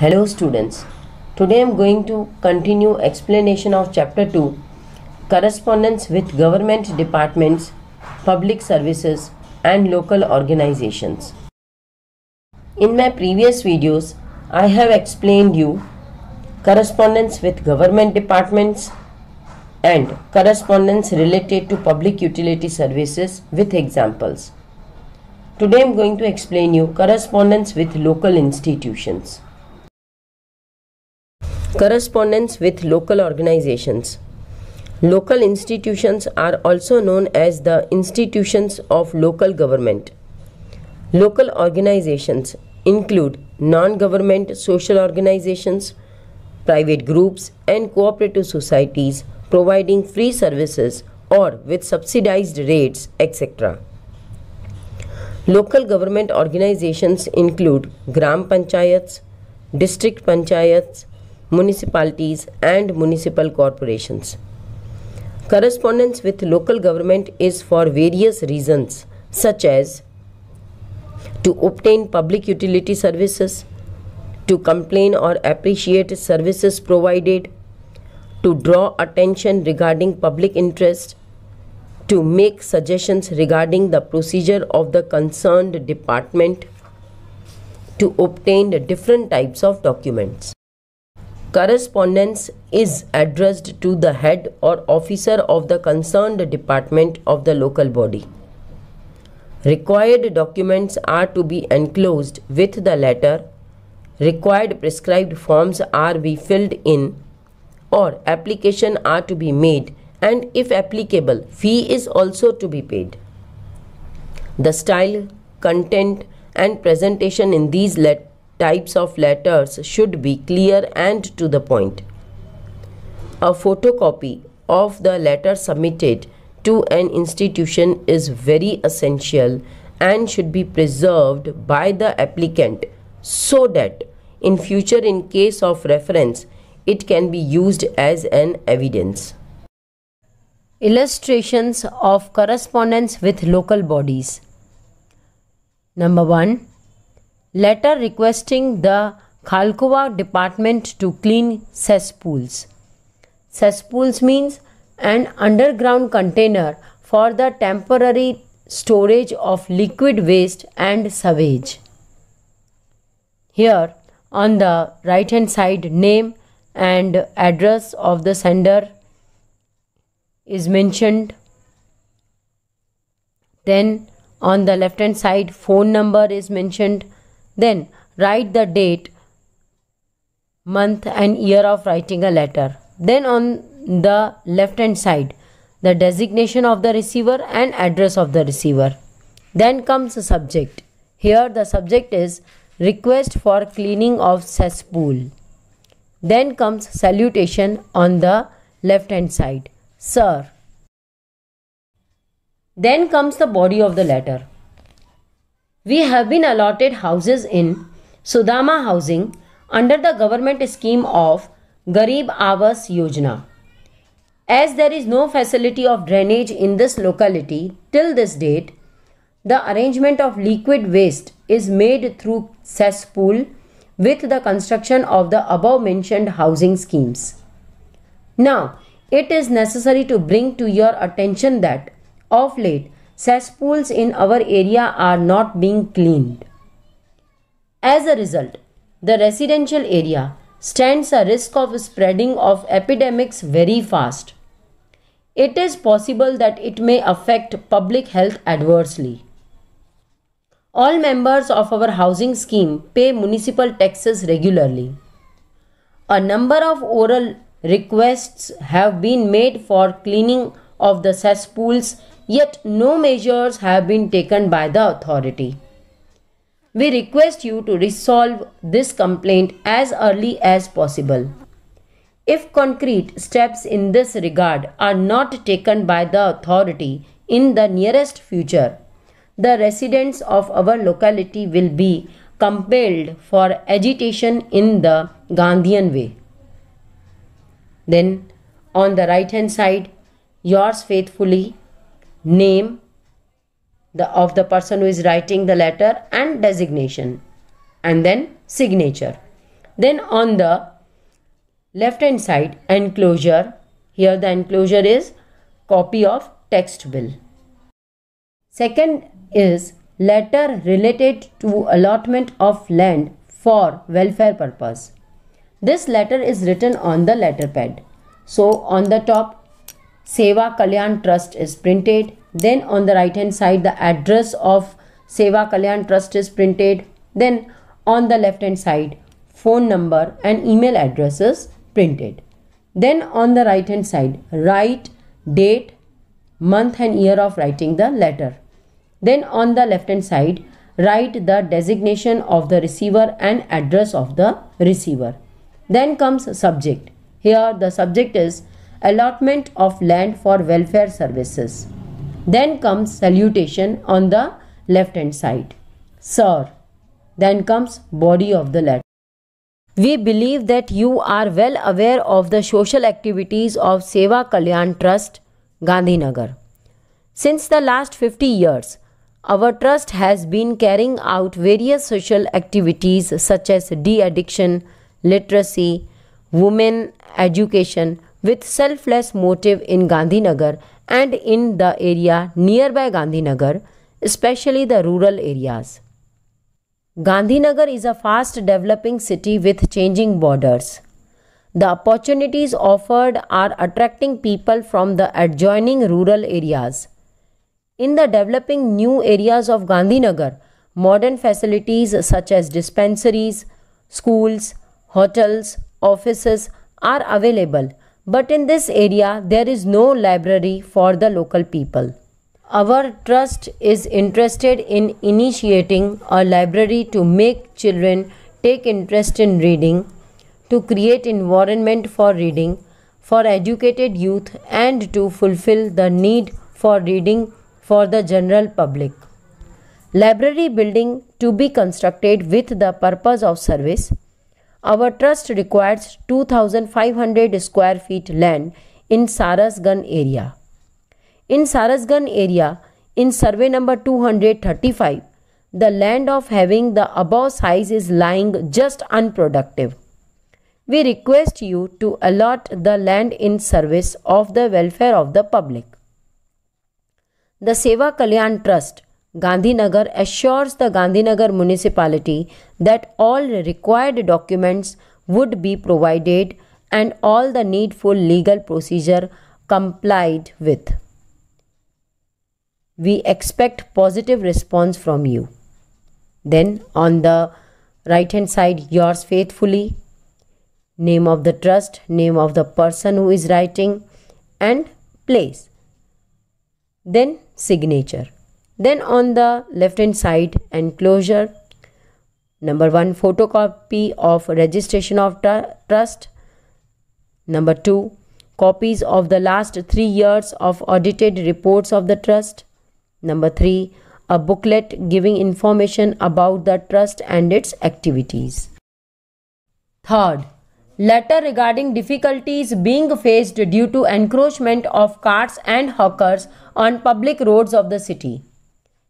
Hello students, today I am going to continue explanation of chapter 2, correspondence with government departments, public services and local organizations. In my previous videos, I have explained you correspondence with government departments and correspondence related to public utility services with examples. Today I am going to explain you correspondence with local institutions. Correspondence with local organizations. Local institutions are also known as the institutions of local government. Local organizations include non-government social organizations, private groups and cooperative societies providing free services or with subsidized rates, etc. Local government organizations include Gram Panchayats, District Panchayats, municipalities and municipal corporations. Correspondence with local government is for various reasons such as to obtain public utility services, to complain or appreciate services provided, to draw attention regarding public interest, to make suggestions regarding the procedure of the concerned department, to obtain different types of documents. Correspondence is addressed to the head or officer of the concerned department of the local body. Required documents are to be enclosed with the letter. Required prescribed forms are to be filled in or application are to be made, and if applicable, fee is also to be paid. The style, content and presentation in these types of letters should be clear and to the point. A photocopy of the letter submitted to an institution is very essential and should be preserved by the applicant so that in future, in case of reference, it can be used as an evidence. Illustrations of correspondence with local bodies. Number 1. Letter requesting the Khalkhwa department to clean cesspools. Cesspools means an underground container for the temporary storage of liquid waste and sewage. Here on the right hand side, name and address of the sender is mentioned. Then on the left hand side, phone number is mentioned. Then write the date, month and year of writing a letter. Then on the left hand side, the designation of the receiver and address of the receiver. Then comes the subject. Here the subject is request for cleaning of cesspool. Then comes salutation on the left hand side, Sir. Then comes the body of the letter. We have been allotted houses in Sudama Housing under the government scheme of Garib Awas Yojana. As there is no facility of drainage in this locality till this date, the arrangement of liquid waste is made through cesspool with the construction of the above mentioned housing schemes. Now, it is necessary to bring to your attention that of late, cesspools in our area are not being cleaned. As a result, the residential area stands a risk of spreading of epidemics very fast. It is possible that it may affect public health adversely. All members of our housing scheme pay municipal taxes regularly. A number of oral requests have been made for cleaning of the cesspools, yet no measures have been taken by the authority. We request you to resolve this complaint as early as possible. If concrete steps in this regard are not taken by the authority in the nearest future, the residents of our locality will be compelled for agitation in the Gandhian way. Then on the right hand side, yours faithfully, name of the person who is writing the letter and designation, and then signature. Then on the left hand side, enclosure. Here the enclosure is copy of text bill. Second is letter related to allotment of land for welfare purpose. This letter is written on the letterpad. So on the top, Seva Kalyan Trust is printed. Then on the right hand side, the address of Seva Kalyan Trust is printed. Then on the left hand side, phone number and email address is printed. Then on the right hand side, write date, month and year of writing the letter. Then on the left hand side, write the designation of the receiver and address of the receiver. Then comes subject. Here the subject is allotment of land for welfare services. Then comes salutation on the left hand side. Sir. Then comes body of the letter. We believe that you are well aware of the social activities of Seva Kalyan Trust, Gandhinagar. Since the last 50 years, our trust has been carrying out various social activities such as de-addiction, literacy, women education with selfless motive in Gandhinagar and in the area nearby Gandhinagar, especially the rural areas. Gandhinagar is a fast developing city with changing borders. The opportunities offered are attracting people from the adjoining rural areas. In the developing new areas of Gandhinagar, modern facilities such as dispensaries, schools, hotels, offices are available, but in this area there is no library for the local people. Our trust is interested in initiating a library to make children take interest in reading, to create environment for reading, for educated youth and to fulfill the need for reading for the general public. Library building to be constructed with the purpose of service. Our trust requires 2500 square feet land in Sarasganj area. In Sarasganj area, in survey number 235, the land of having the above size is lying just unproductive. We request you to allot the land in service of the welfare of the public. The Seva Kalyan Trust, Gandhinagar assures the Gandhinagar municipality that all required documents would be provided and all the needful legal procedure complied with. We expect positive response from you. Then on the right hand side, yours faithfully, name of the trust, name of the person who is writing and place. Then signature. Then on the left hand side, enclosure. Number 1, photocopy of registration of trust. Number 2, copies of the last 3 years of audited reports of the trust. Number 3, a booklet giving information about the trust and its activities. Third, letter regarding difficulties being faced due to encroachment of carts and hawkers on public roads of the city.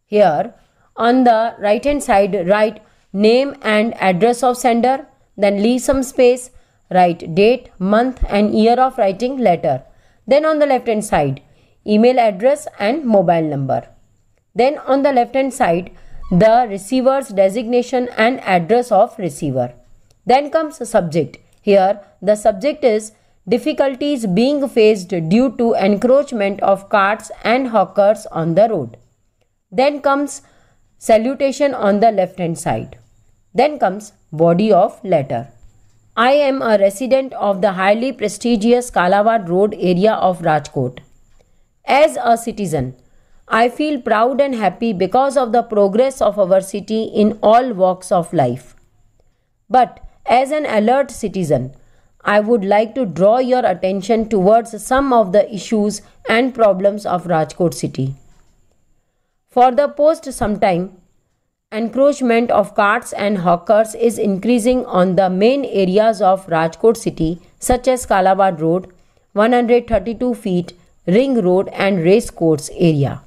Here, on the right hand side, write name and address of sender, then leave some space, write date, month and year of writing letter. Then on the left hand side, email address and mobile number. Then on the left hand side, the receiver's designation and address of receiver. Then comes subject. Here the subject is difficulties being faced due to encroachment of carts and hawkers on the road. Then comes salutation on the left hand side. Then comes body of letter. I am a resident of the highly prestigious Kalawad Road area of Rajkot. As a citizen, I feel proud and happy because of the progress of our city in all walks of life. But as an alert citizen, I would like to draw your attention towards some of the issues and problems of Rajkot city. For the post some time, encroachment of carts and hawkers is increasing on the main areas of Rajkot city such as Kalawad Road, 132 feet, Ring Road and Race Course area.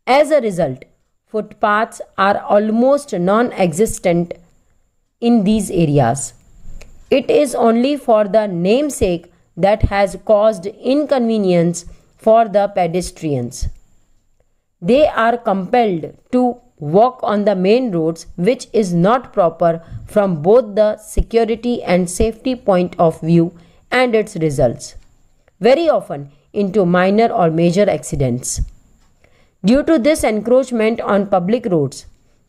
As a result, footpaths are almost non-existent in these areas. It is only for the namesake that has caused inconvenience for the pedestrians. They are compelled to walk on the main roads, which is not proper from both the security and safety point of view, and its results very often into minor or major accidents. Due to this encroachment on public roads,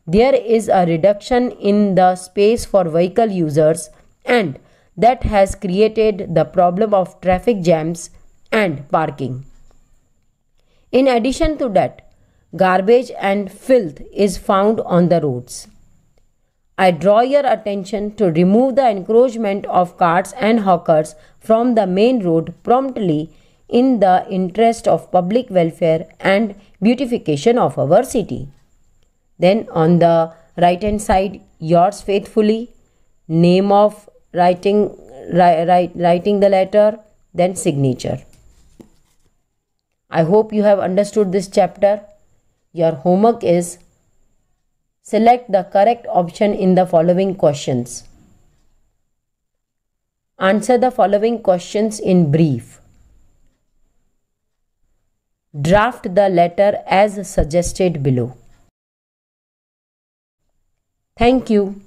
there is a reduction in the space for vehicle users, and that has created the problem of traffic jams and parking. In addition to that, garbage and filth is found on the roads. I draw your attention to remove the encroachment of carts and hawkers from the main road promptly in the interest of public welfare and beautification of our city. Then on the right hand side, yours faithfully, name of writing the letter, then signature. I hope you have understood this chapter. Your homework is select the correct option in the following questions. Answer the following questions in brief. Draft the letter as suggested below. Thank you.